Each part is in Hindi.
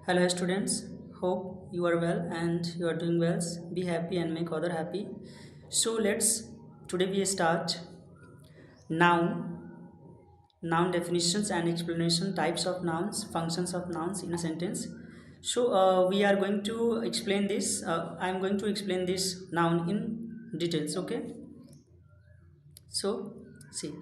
Hello students, hope you are well and you are doing well. Be happy and make other happy. So today we start noun, noun definitions and explanation, types of nouns, functions of nouns in a sentence. So we are going to explain this. I am going to explain this noun in details. Okay. So see.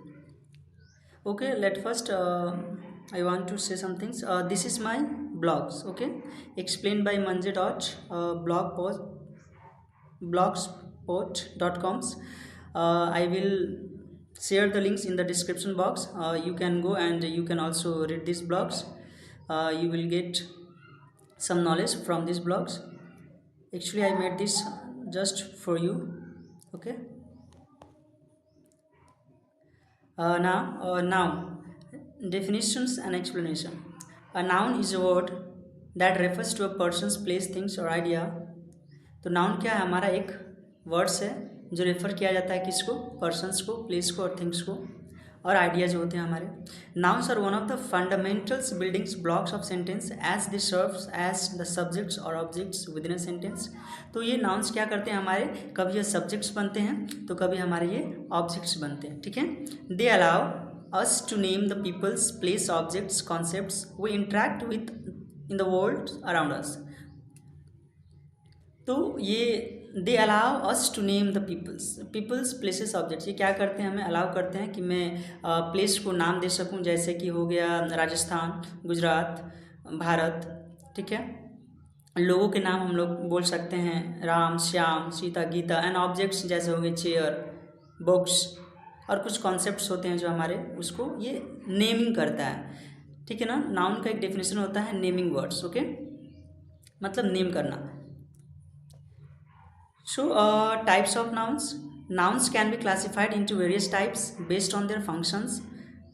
Okay, let first I want to say some things. This is my blogs. Okay, explained by Manje dot blog post blogspot.coms. I will share the links in the description box. You can go and you can also read these blogs. You will get some knowledge from these blogs. Actually, I made this just for you. Okay. Now, definitions and explanation. A noun is a word that refers to a person's place, things or idea. तो नाउन क्या है? हमारा एक वर्ड्स है जो रेफर किया जाता है किसको? पर्सन्स को, प्लेस को और थिंग्स को और आइडिया जो होते हैं हमारे. Nouns are one of the fundamentals buildings blocks of sentence as they serves as the subjects और objects with in a sentence. तो ये नाउन्स क्या करते हैं हमारे? कभी ये सब्जेक्ट्स बनते हैं तो कभी हमारे ये ऑब्जेक्ट्स बनते हैं. ठीक है. They allow us to name the peoples, place, objects, concepts we interact with in the world around us. तो ये they allow us to name the peoples places objects. ये क्या करते हैं? हमें अलाउ करते हैं कि मैं प्लेस को नाम दे सकूं, जैसे कि हो गया राजस्थान, गुजरात, भारत. ठीक है. लोगों के नाम हम लोग बोल सकते हैं राम, श्याम, सीता, गीता. एंड ऑब्जेक्ट्स जैसे हो गए चेयर, बुक्स और कुछ कॉन्सेप्ट्स होते हैं जो हमारे उसको ये नेमिंग करता है. ठीक है ना. नाउन का एक डेफिनेशन होता है नेमिंग वर्ड्स. ओके, मतलब नेम करना. So types of nouns. Nouns can be classified into various types based on their functions,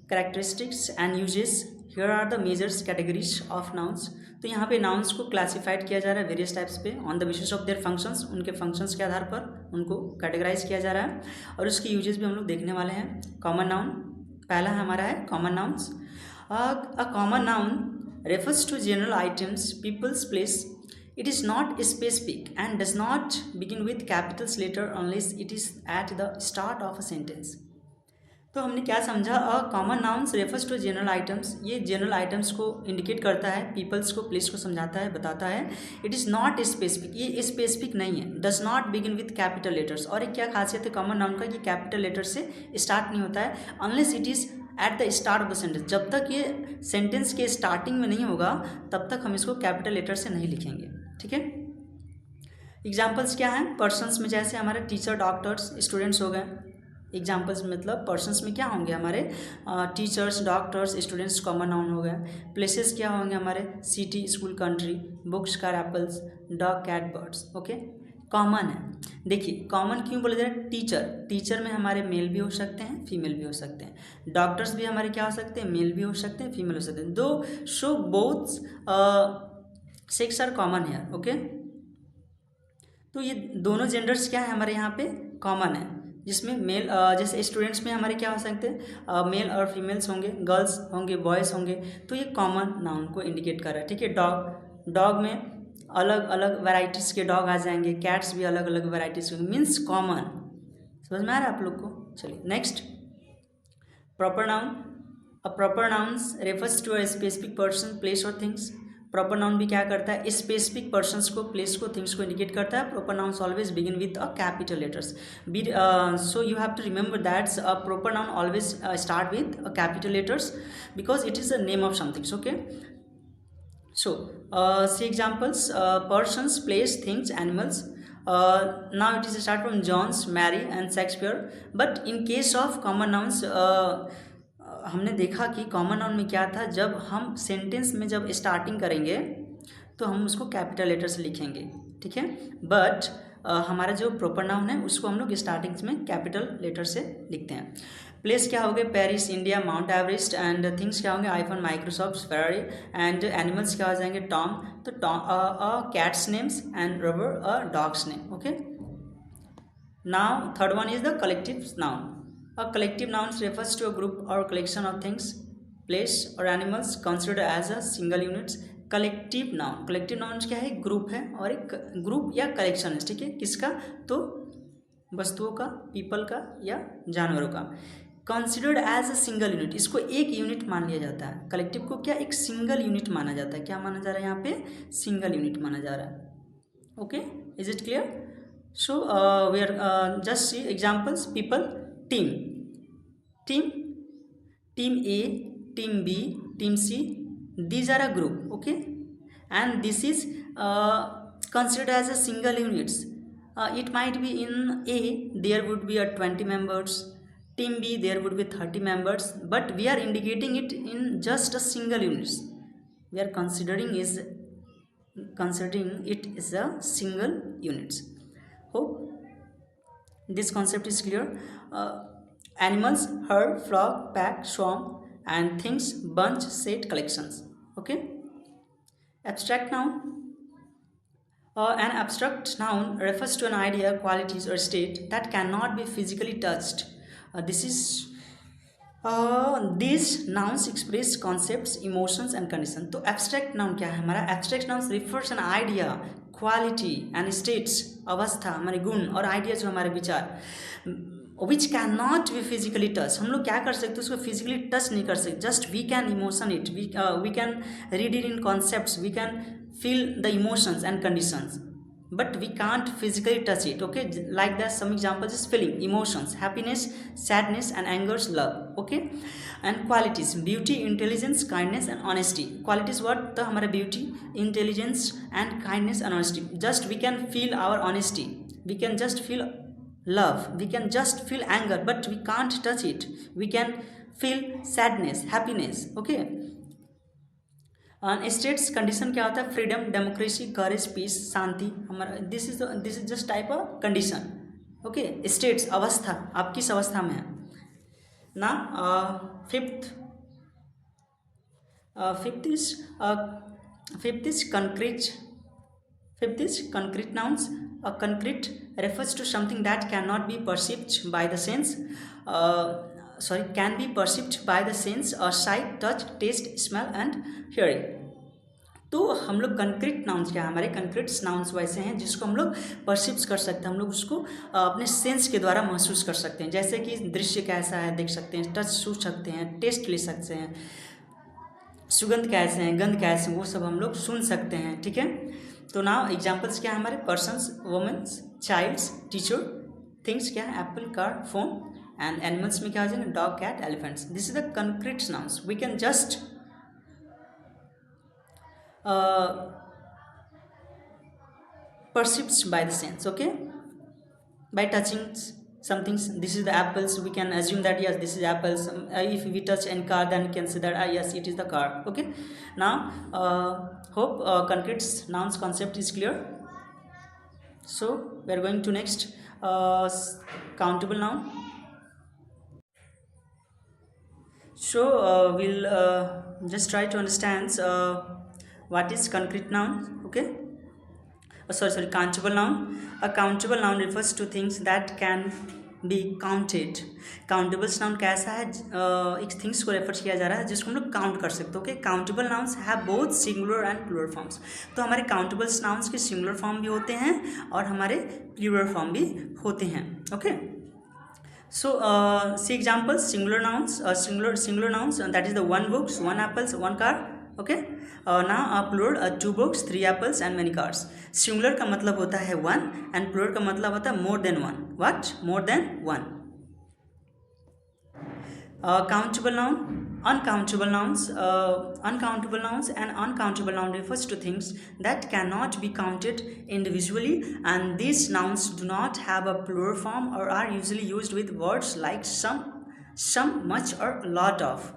characteristics and uses. Here are the major categories of nouns. तो यहाँ पे nouns को classified किया जा रहा है various types पे on the basis of their functions. उनके functions के आधार पर उनको categorize किया जा रहा है और उसके uses भी हम लोग देखने वाले हैं. Common noun पहला हमारा है common nouns. A common noun refers to general items, people's place. It is not specific and does not begin with capitals letter unless it is at the start of a sentence. तो हमने क्या समझा? A common nouns refers to general items. ये जनरल आइटम्स को इंडिकेट करता है, पीपल्स को, प्लेस को समझाता है, बताता है. इट इज़ नॉट स्पेसिफिक, ये स्पेसिफिक नहीं है. Does not begin with capital letters. और एक क्या खासियत है कॉमन नाउन का? ये कैपिटल लेटर से स्टार्ट नहीं होता है unless it is at the start of the sentence. जब तक ये सेंटेंस के स्टार्टिंग में नहीं होगा तब तक हम इसको कैपिटल लेटर से नहीं लिखेंगे. ठीक है. एग्जाम्पल्स क्या हैं? पर्सन्स में जैसे हमारे टीचर, डॉक्टर्स, स्टूडेंट्स हो गए. एग्जाम्पल्स मतलब पर्सन्स में क्या होंगे हमारे? Teachers, doctors, students common noun हो गए. प्लेसेस क्या होंगे हमारे? City, school, country, books, car, apples, dog, cat, birds. Okay, common है. देखिए कॉमन क्यों बोले जा रहे हैं? टीचर में हमारे मेल भी हो सकते हैं, फीमेल भी हो सकते हैं. डॉक्टर्स भी हमारे क्या हो सकते हैं? मेल भी हो सकते हैं, फीमेल हो सकते हैं. दो show both sex are common है. ओके, तो ये दोनों जेंडर्स क्या है हमारे यहाँ पे? कॉमन है. जिसमें मेल जैसे स्टूडेंट्स में हमारे क्या हो सकते हैं? मेल और फीमेल्स होंगे, गर्ल्स होंगे, बॉयज़ होंगे. तो ये कॉमन नाउन को इंडिकेट कर रहा है. ठीक है. डॉग में अलग अलग वैरायटीज़ के डॉग आ जाएंगे, कैट्स भी अलग अलग वैरायटीज़ होंगे. Means common. समझ में आ रहा है आप लोग को? चलिए next, proper noun. A proper nouns refers to a specific person, place और थिंग्स. प्रॉपर नाउन भी क्या करता है? स्पेसिफिक पर्सन्स को, प्लेस को, थिंग्स को इंडिकेट करता है. Proper nouns always begin with a capital letters. So you have to remember that a proper noun always start with a capital letters because it is the name of somethings. Okay, so see examples. Persons, place, things, animals. Now it is start from John's, Mary and Shakespeare. But in case of common nouns, हमने देखा कि कॉमन नाउन में क्या था? जब हम सेंटेंस में जब स्टार्टिंग करेंगे तो हम उसको कैपिटल लेटर से लिखेंगे. ठीक है. बट हमारा जो प्रॉपर नाउन है उसको हम लोग स्टार्टिंग में कैपिटल लेटर से लिखते हैं. प्लेस क्या हो गए? Paris, India, mount Everest. And things क्या होंगे? IPhone, Microsoft, Ferrari. And animals क्या हो जाएंगे? टॉम. तो Tom, cats names. And rubber, dogs name. Okay. Now third one is the collective noun. A collective noun refers to a group or collection of things, place or animals considered as a single unit. Collective noun क्या है, ग्रुप है और एक ग्रुप या कलेक्शन है, ठीक है, किसका, तो वस्तुओं का, पीपल का या जानवरों का। Considered as a single unit, इसको एक यूनिट मान लिया जाता है। कलेक्टिव को क्या, एक सिंगल यूनिट माना जाता है। क्या माना जा रहा है यहाँ पे, सिंगल यूनिट माना जा रहा है। Okay, is it clear? So we are just see examples. People, team, team A, team B, team C, these are a group, okay, and this is considered as a single units. It might be in A there would be a 20 members, team B there would be 30 members, but we are indicating it in just a single units. We are considering it as a single units. Hope this concept is clear. Animals, herd, flock, pack, swarm, and things, bunch, set, collections. Okay. Abstract noun. An abstract noun refers to an idea, qualities, or state that cannot be physically touched. These nouns express concepts, emotions, and conditions. तो abstract noun क्या है हमारा? Abstract nouns refers an idea, quality, and states, अवस्था, हमारे गुण और आइडिया जो हमारे विचार, which can not be physically touch. हम लोग क्या कर सकते हैं, उसको फिजिकली टच नहीं कर सकते, just we can emotion it, we can read it in concepts, we can feel the emotions and conditions, but we can't physically touch it. Okay, like that some examples is feeling, emotions, happiness, sadness, and anger, love. Okay, and qualities, beauty, intelligence, kindness, and honesty. Qualities what, तो हमारा beauty, intelligence, and kindness and honesty, just we can feel our honesty, we can just feel love, we can just feel anger, but we can't touch it. We can feel sadness, happiness. Okay, states condition क्या होता है, फ्रीडम, डेमोक्रेसी, करेज, पीस, शांति, हमारा this is just type of condition. Okay, states अवस्था, आप किस अवस्था में है ना. Fifth is concrete nouns. Concrete refers to something that cannot be perceived by the sense, can be perceived by the sense or sight, touch, taste, smell and hearing. तो हम लोग कंक्रीट नाउन्स क्या है, हमारे कंक्रीट नाउन्स वैसे हैं जिसको हम लोग परसीव कर सकते हैं, हम लोग उसको अपने सेंस के द्वारा महसूस कर सकते हैं. जैसे कि दृश्य कैसा है देख सकते हैं, टच छू सकते हैं, टेस्ट ले सकते हैं, सुगंध कैसे हैं, गंध कैसे हैं, वो सब हम लोग सुन सकते हैं. ठीक है, तो नाउ एग्जाम्पल्स क्या है हमारे, persons, womens, childs, teacher, things क्या है, apple, car, phone, and animals में क्या हो जाएगा, dog, cat, elephants. This is the concrete nouns. We can just perceived by the sense. Okay, by touching some things. This is the apples, we can assume that yes, this is apples. If we touch any car, then we can say that yes, it is the car. Okay, now hope concrete nouns concept is clear. So we are going to next countable noun. So we'll just try to understand what is concrete noun. Okay, countable noun. A countable noun refers to things that can be counted. Countable noun कैसा है, एक थिंग्स को रेफर किया जा रहा है जिसको हम लोग काउंट कर सकते हैं. Okay, countable nouns have both singular and plural forms. तो हमारे काउंटेबल नाउन्स के सिंगुलर फॉर्म भी होते हैं और हमारे प्लूरल फॉर्म भी होते हैं. Okay, so see examples. Singular nouns, singular nouns, that is the one books, one apples, one car. Okay, now plural, two books, three apples and many cars. Singular का मतलब होता है one and plural का मतलब होता है more than one. What? More than one. Countable noun, uncountable nouns. Uncountable nouns, and uncountable noun refers to things that cannot be counted individually, and these nouns do not have a plural form or are usually used with words like some, much or lot of.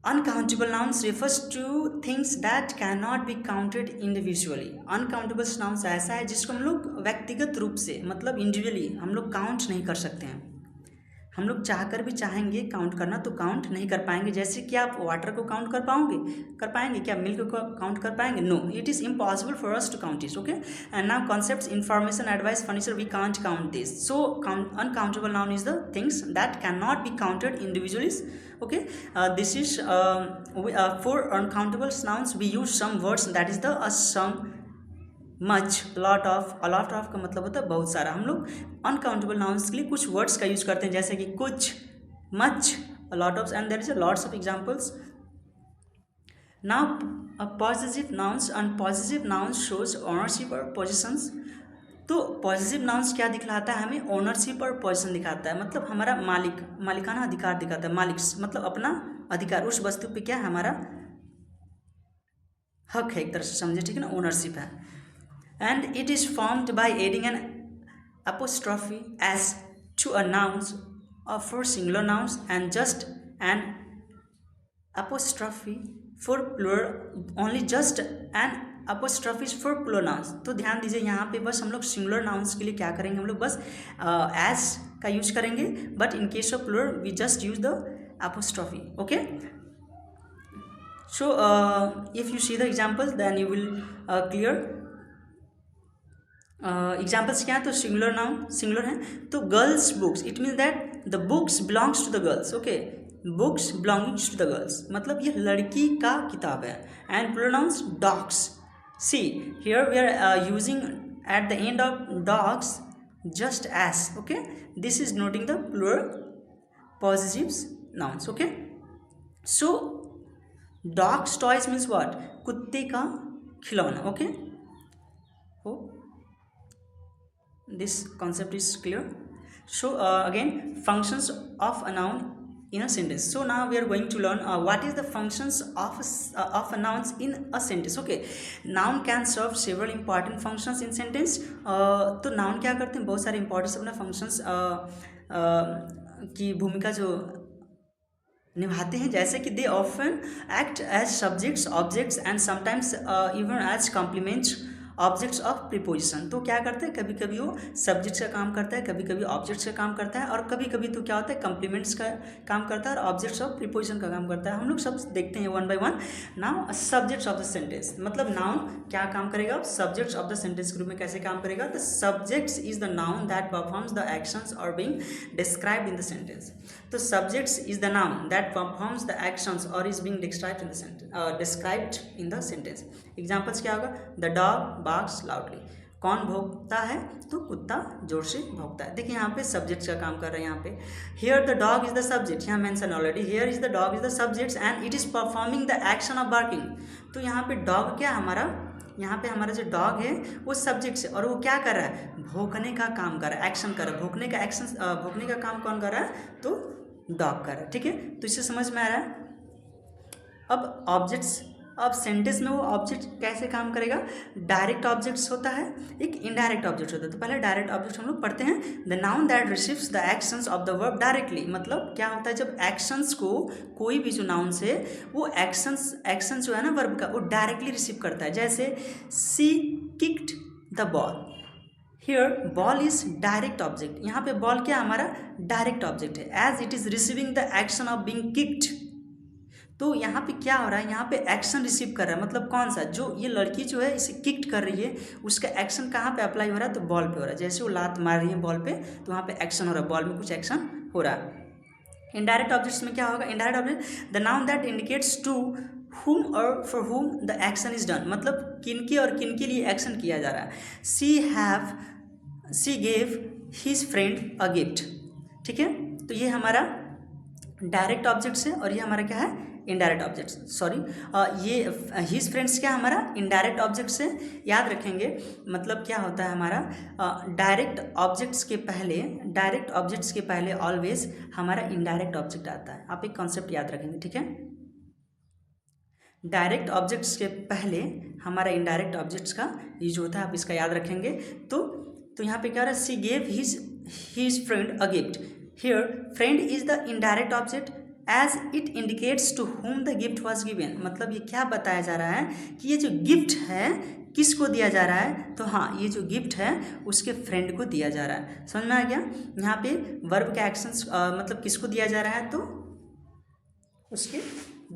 Uncountable nouns refers to things that cannot be counted individually. Uncountable nouns ऐसा है जिसको हम लोग व्यक्तिगत रूप से, मतलब इंडिविजुअली हम लोग काउंट नहीं कर सकते हैं. हम लोग चाहकर भी चाहेंगे काउंट करना तो काउंट नहीं कर पाएंगे। जैसे कि आप वाटर को काउंट कर पाएंगे क्या? मिल्क को काउंट कर पाएंगे? No, it is impossible for us to count it. Okay, and now concepts, information, advice, furniture, we can't count this. So uncountable noun is the things that can not be counted individually. Okay, this is for uncountable nouns we use some words, that is the some, much, lot of। a lot of का मतलब होता है बहुत सारा। हम लोग अनकाउंटेबल नाउन्स के लिए कुछ वर्ड्स का यूज करते हैं, जैसे कि कुछ, much, a lot of, and there is a lots of examples। now possessive nouns, and possessive nouns shows ownership or possessions। तो पॉजिटिव नाउन्स क्या दिखलाता है हमें? ओनरशिप और पोजीशन दिखाता है, मतलब हमारा मालिकाना अधिकार दिखाता है। मालिक मतलब अपना अधिकार, उस वस्तु पे क्या है? हमारा हक है, एक तरह से समझे, ठीक है ना, ओनरशिप है। And it is formed by adding an apostrophe s to a nouns for singular nouns and just an apostrophe for plural, only just an apostrophes for plural nouns. तो ध्यान दीजिए यहाँ पे बस हम लोग सिंगुलर नाउन्स के लिए क्या करेंगे? हम लोग बस एज का यूज करेंगे, but in case of plural we just use the apostrophe. Okay, so if you see the examples then you will clear. एग्जाम्पल्स क्या है? तो सिंगुलर नाउन सिंगुलर है, तो girls books, it means that the books belongs to the girls. Okay, books belongings to the girls, मतलब ये लड़की का किताब है। And plural nouns dogs, see here we are using at the end of dogs just as। okay, this is noting the plural possessive nouns। okay, so dog's toys means what? कुत्ते का खिलौना। okay, hope this concept is clear। so again, functions of a noun in a sentence। so now we are going to learn what is the functions of a nouns in a sentence। okay, noun can serve several important functions in sentence। तो noun क्या करते हैं? बहुत सारे important अपने functions की भूमिका जो निभाते हैं, जैसे कि they often act as subjects, objects and sometimes even as complements objects of preposition. तो क्या करते हैं? कभी कभी वो सब्जेक्ट्स का काम करता है, कभी कभी ऑब्जेक्ट्स का काम करता है, और कभी कभी तो क्या होता है? कम्प्लीमेंट्स का काम करता है और ऑब्जेक्ट्स ऑफ प्रीपोजिशन का काम करता है। हम लोग सब देखते हैं one by one. Now subjects of the sentence, मतलब नाउन क्या काम करेगा? Subjects of the sentence group में कैसे काम करेगा? The subjects is the noun that performs the actions और being described in the sentence. तो subjects is the noun that performs the actions और is being described in the sentence, described in the sentence. Examples क्या होगा? द डॉग बार्क्स लाउडली, कौन भौंकता है? तो कुत्ता जोर से भौंकता है। देखिए यहाँ पे सब्जेक्ट्स का काम कर रहा है। यहाँ पे here the dog is the subject, यहाँ mention already, here is the dog is the subject and it is performing the action of barking. तो यहाँ पे डॉग क्या हमारा, यहाँ पे हमारा जो डॉग है वो सब्जेक्ट से, और वो क्या कर रहा है? भौंकने का काम कर रहा है, एक्शन कर रहा है। भौंकने का एक्शन, भौंकने का काम कौन कर रहा है? तो डॉग कर रहा है। ठीक है, तो इससे समझ में आ रहा है। अब ऑब्जेक्ट्स, अब सेंटेंस में वो ऑब्जेक्ट कैसे काम करेगा? डायरेक्ट ऑब्जेक्ट्स होता है, एक इनडायरेक्ट ऑब्जेक्ट होता है। तो पहले डायरेक्ट ऑब्जेक्ट हम लोग पढ़ते हैं। The noun that receives the actions of the verb directly, मतलब क्या होता है? जब एक्शंस को कोई भी जो नाउन से वो एक्शंस जो है ना वर्ब का, वो डायरेक्टली रिसीव करता है। जैसे she kicked the ball, here ball is direct object. यहाँ पे बॉल क्या हमारा? डायरेक्ट ऑब्जेक्ट है, as it is receiving the action of being kicked. तो यहाँ पे क्या हो रहा है? यहाँ पे एक्शन रिसीव कर रहा है, मतलब कौन सा? जो ये लड़की जो है इसे किक्ड कर रही है, उसका एक्शन कहाँ पे अप्लाई हो रहा है? तो बॉल पे हो रहा है। जैसे वो लात मार रही है बॉल पे, तो वहाँ पे एक्शन हो रहा है, बॉल में कुछ एक्शन हो रहा है। इनडायरेक्ट ऑब्जेक्ट्स में क्या होगा? Indirect object the noun that indicates to whom और for whom the action is done, मतलब किनके और किनके लिए एक्शन किया जा रहा है। She gave his friend a gift. ठीक है, तो ये हमारा डायरेक्ट ऑब्जेक्ट्स है और ये हमारा क्या है? Indirect objects. सॉरी, ये हिज फ्रेंड्स क्या हमारा? इनडायरेक्ट ऑब्जेक्ट्स है। याद रखेंगे, मतलब क्या होता है हमारा? डायरेक्ट ऑब्जेक्ट्स के पहले ऑलवेज हमारा इनडायरेक्ट ऑब्जेक्ट आता है। आप एक कॉन्सेप्ट याद रखेंगे, ठीक है? डायरेक्ट ऑब्जेक्ट्स के पहले हमारा इनडायरेक्ट ऑब्जेक्ट्स का यूज होता है, आप इसका याद रखेंगे। तो यहाँ पे क्या हो रहा है? She gave his friend a gift, here friend is the indirect object as it indicates to whom the gift was given. मतलब ये क्या बताया जा रहा है कि ये जो गिफ्ट है किसको दिया जा रहा है, तो हाँ ये जो गिफ्ट है उसके फ्रेंड को दिया जा रहा है। समझ में आ गया। यहाँ पे वर्ब का एक्शंस मतलब किसको दिया जा रहा है, तो उसके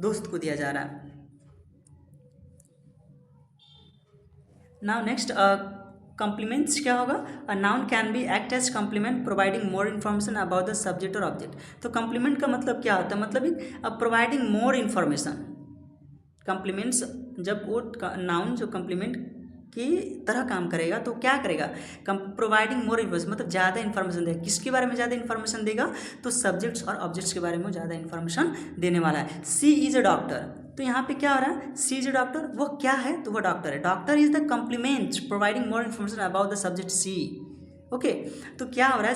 दोस्त को दिया जा रहा है। नाउ नेक्स्ट कॉम्प्लीमेंट्स क्या होगा, a noun can be act as complement providing more information about the subject और ऑब्जेक्ट। तो कॉम्प्लीमेंट का मतलब क्या होता है, मतलब एक प्रोवाइडिंग मोर इन्फॉर्मेशन। कॉम्प्लीमेंट्स जब वो नाउन जो कॉम्प्लीमेंट की तरह काम करेगा तो क्या करेगा, प्रोवाइडिंग मोर इन्फॉर्मेशन, मतलब ज़्यादा इन्फॉर्मेशन देगा। किसके बारे में ज़्यादा इन्फॉर्मेशन देगा, तो सब्जेक्ट्स और ऑब्जेक्ट्स के बारे में ज़्यादा इन्फॉर्मेशन देने वाला है। सी इज़ अ डॉक्टर, तो यहाँ पे क्या हो रहा है, सी इज अ डॉक्टर, वो क्या है, तो वो डॉक्टर है। Doctor is the complement providing more information about the subject she. Okay, तो क्या हो रहा है,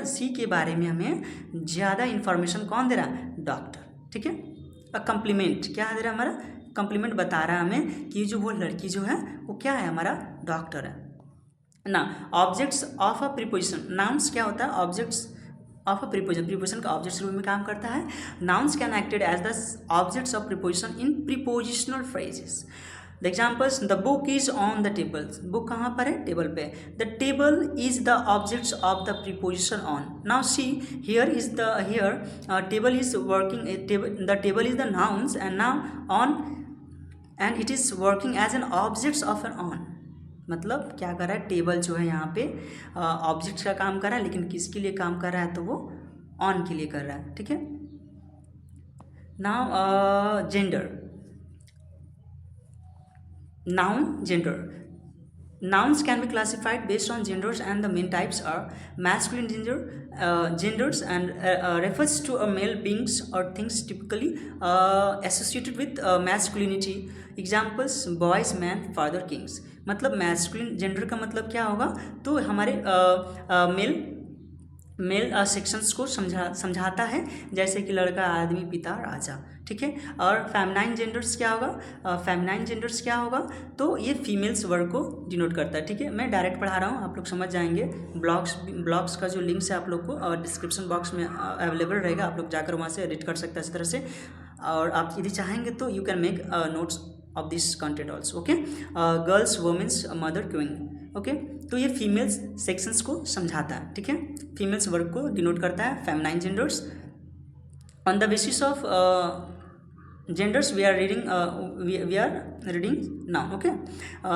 सी के बारे में हमें ज़्यादा इन्फॉर्मेशन कौन दे रहा है, डॉक्टर। ठीक है, कॉम्प्लीमेंट क्या दे रहा है, हमारा कॉम्प्लीमेंट बता रहा है हमें कि जो वो लड़की जो है वो क्या है, हमारा डॉक्टर है ना। Objects of a preposition, nouns क्या होता है, objects of a preposition, preposition का ऑब्जेक्ट्स रूप में काम करता है। Nouns can acted as the objects of preposition in prepositional phrases. The examples, the book is on the table, book कहाँ पर है, टेबल पे। The table is the objects of the preposition on. Now see here is the table is working, the table is the nouns and now on and it is working as an objects of an on. मतलब क्या कर रहा है, टेबल जो है यहाँ पे ऑब्जेक्ट्स का काम कर रहा है, लेकिन किसके लिए काम कर रहा है, तो वो ऑन के लिए कर रहा है। ठीक है, now gender, noun gender. Nouns can be classified based on genders and the main types are masculine genders and refers to a male beings or things typically associated with masculinity. Examples, boys, man, father, kings. मतलब masculine gender का मतलब क्या होगा, तो हमारे मेल सेक्शंस को समझाता है, जैसे कि लड़का, आदमी, पिता, राजा। ठीक है, और फेमिनाइन जेंडर्स क्या होगा, फेमिनाइन जेंडर्स क्या होगा, तो ये वर्ग को डिनोट करता है। ठीक है, मैं डायरेक्ट पढ़ा रहा हूँ, आप लोग समझ जाएंगे। ब्लॉग्स का जो लिंक्स है आप लोग को डिस्क्रिप्शन बॉक्स में अवेलेबल रहेगा, आप लोग जाकर वहाँ से एडिट कर सकते हैं इस तरह से। और आप यदि चाहेंगे तो you can make notes of this content also. Okay, girls, womens, mother, queen. Okay, तो ये फीमेल्स सेक्शंस को समझाता है। ठीक है, फीमेल्स वर्ग को डिनोट करता है, feminine genders. On the basis of genders we are reading now. Okay,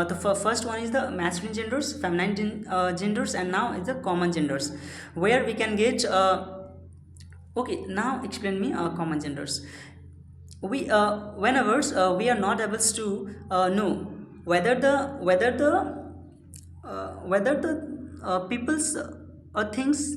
the first one is the masculine genders, feminine genders, and now is the common genders, where we can get okay, now explain me common genders. We whenever we are not able to know whether the people's things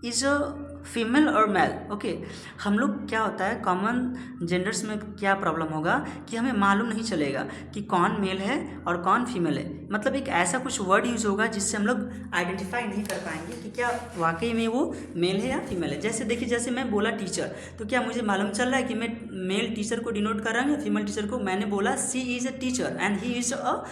is a female और मेल। ओके, हम लोग क्या होता है, कॉमन जेंडर्स में क्या प्रॉब्लम होगा कि हमें मालूम नहीं चलेगा कि कौन मेल है और कौन फीमेल है। मतलब एक ऐसा कुछ वर्ड यूज होगा जिससे हम लोग आइडेंटिफाई नहीं कर पाएंगे कि क्या वाकई में वो मेल है या फीमेल है। जैसे देखिए, जैसे मैं बोला टीचर, तो क्या मुझे मालूम चल रहा है कि मैं मेल टीचर को डिनोट कर रहा हूँ या फीमेल टीचर को। मैंने बोला she is a teacher and he is a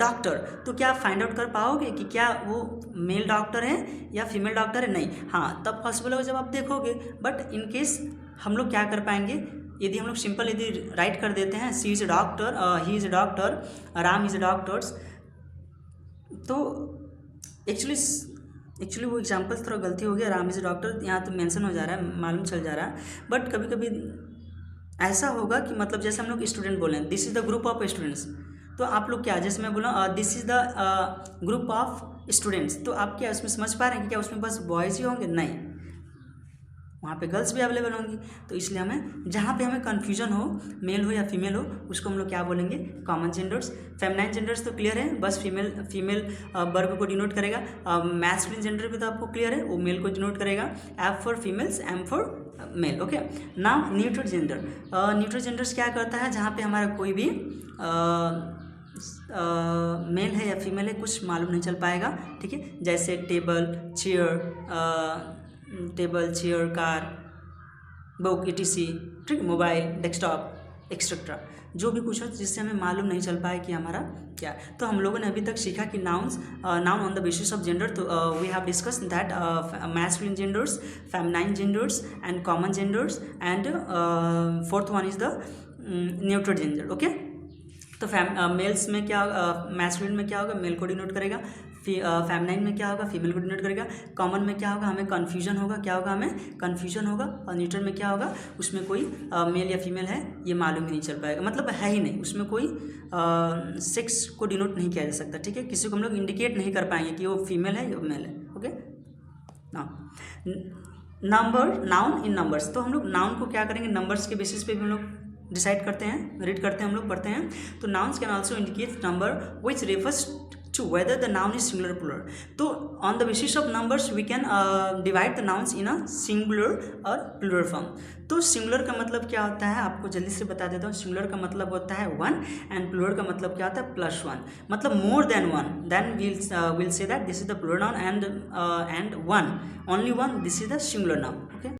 doctor, तो क्या आप फाइंड आउट कर पाओगे कि क्या वो मेल डॉक्टर है या फीमेल डॉक्टर है, नहीं। हाँ, तब पॉसिबल होगा जब आप देखोगे। बट इन केस हम लोग क्या कर पाएंगे, यदि हम लोग सिंपल यदि राइट कर देते हैं she is a doctor, he is a doctor, Ram is a doctors, तो एक्चुअली वो एग्जाम्पल्स थोड़ा गलती हो गया। राम इज़ अ डॉक्टर यहाँ तो मेंशन हो जा रहा है, मालूम चल जा रहा है। बट कभी कभी ऐसा होगा कि मतलब जैसे हम लोग स्टूडेंट बोले, this is the group of students, तो आप लोग क्या, जैसे मैं बोला this is the group of students, तो आप क्या उसमें समझ पा रहे हैं कि क्या उसमें बस बॉयज़ ही होंगे, नहीं, वहाँ पे गर्ल्स भी अवेलेबल होंगी। तो इसलिए हमें जहाँ पे हमें कन्फ्यूजन हो, मेल हो या फीमेल हो, उसको हम लोग क्या बोलेंगे, कॉमन जेंडर्स। फेमिनाइन जेंडर्स तो क्लियर है, बस फीमेल वर्ग को डिनोट करेगा। मैस्कुलिन जेंडर भी तो आपको क्लियर है, वो मेल को डिनोट करेगा। F for females, M for male. Okay, now neutral gender. Neutral genders क्या करता है, जहाँ पे हमारा कोई भी मेल है या फीमेल है कुछ मालूम नहीं चल पाएगा। ठीक है, जैसे table, chair, car, book, etc. ठीक, मोबाइल, डेस्कटॉप, एक्सेट्रा। जो भी कुछ हो जिससे हमें मालूम नहीं चल पाए कि हमारा क्या है। तो हम लोगों ने अभी तक सीखा कि noun on the basis of gender, तो we have discuss that masculine genders, feminine genders and common genders and fourth one is the neutral gender. Okay, तो मेल्स में क्या, मैस्कुलिन में क्या होगा, मेल को डिनोट करेगा, फेमिनाइन में क्या होगा, फीमेल को डिनोट करेगा, कॉमन में क्या होगा, हमें कन्फ्यूजन होगा, क्या होगा, हमें कन्फ्यूजन होगा, और न्यूट्रल में क्या होगा, उसमें कोई मेल या फीमेल है ये मालूम ही नहीं चल पाएगा, मतलब है ही नहीं, उसमें कोई सेक्स को डिनोट नहीं किया जा सकता। ठीक है, किसी को हम लोग इंडिकेट नहीं कर पाएंगे कि वो फीमेल है या मेल है। ओके, नाउन इन नंबर्स, तो हम लोग नाउन को क्या करेंगे, नंबर्स के बेसिस पे भी हम लोग डिसाइड करते हैं, रीड करते हैं, हम लोग पढ़ते हैं। तो nouns can also indicate number which refers to whether the noun is singular or plural. तो on the basis of numbers we can divide the nouns in a singular और plural form. तो singular का मतलब क्या होता है आपको जल्दी से बता देता हूँ। singular का मतलब होता है one and plural का मतलब क्या होता है +1, मतलब more than one. Then we'll say that this is the plural noun and one, only one, this is the singular noun. Okay.